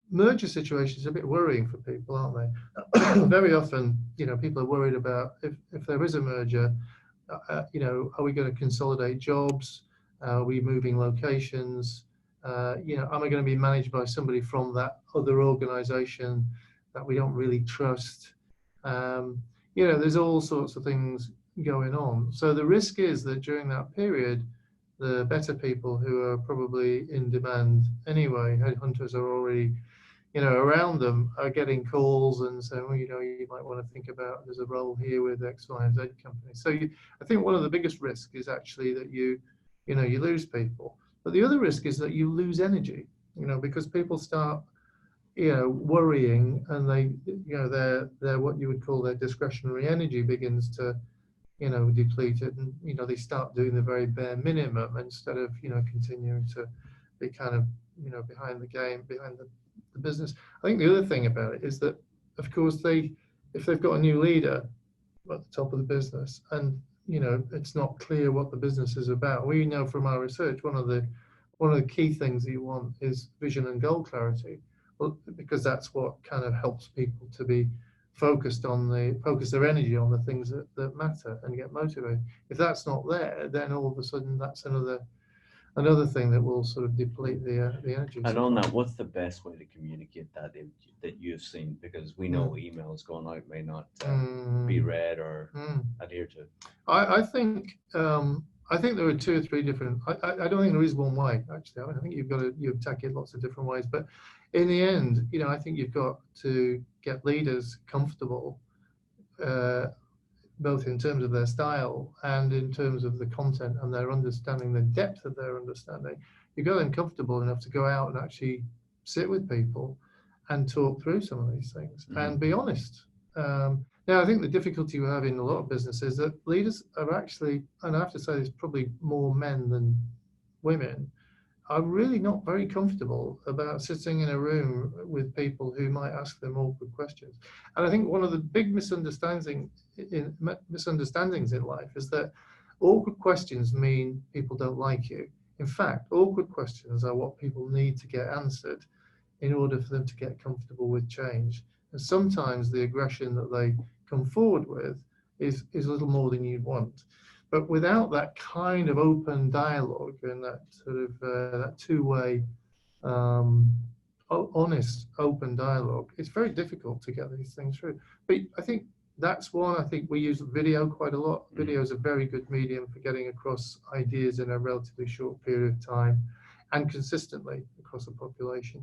merger situations are a bit worrying for people, aren't they? Very often, people are worried about if there is a merger, are we going to consolidate jobs? Are we moving locations? Am I going to be managed by somebody from that other organization that we don't really trust? There's all sorts of things going on. So the risk is that during that period, the better people who are probably in demand anyway, headhunters are already around them are getting calls and saying, well, you might want to think about there's a role here with X, Y, and Z company. So I think one of the biggest risks is actually that you lose people. But the other risk is that you lose energy, because people start, worrying, and their what you would call their discretionary energy begins to, deplete it, and they start doing the very bare minimum instead of continuing to be kind of behind the game, behind the business. I think the other thing about it is that, of course, if they've got a new leader at the top of the business, and it's not clear what the business is about. We know from our research one of the key things that you want is vision and goal clarity. Well, because that's what kind of helps people to be focus their energy on the things that matter and get motivated. If that's not there, then all of a sudden that's another thing that will sort of deplete the energy And on supply. that, what's the best way to communicate that that you've seen? Because we know Mm. emails going out may not be Mm. read or Mm. adhered to. I think there are two or three different. I don't think there is one way actually. I think you attack it lots of different ways. But in the end, I think you've got to get leaders comfortable, uh, both in terms of their style and in terms of the content and their understanding, the depth of their understanding. You got them comfortable enough to go out and actually sit with people and talk through some of these things and be honest. Now, I think the difficulty we have in a lot of businesses is that leaders are actually, and I have to say, there's probably more men than women, are really not very comfortable about sitting in a room with people who might ask them awkward questions. And I think one of the big misunderstandings in life is that awkward questions mean people don't like you. In fact, awkward questions are what people need to get answered in order for them to get comfortable with change. And sometimes the aggression that they come forward with is a little more than you'd want. But without that kind of open dialogue and that sort of that two-way, um, honest, open dialogue, it's very difficult to get these things through. But I think that's why I think we use video quite a lot. Video is a very good medium for getting across ideas in a relatively short period of time and consistently across a population.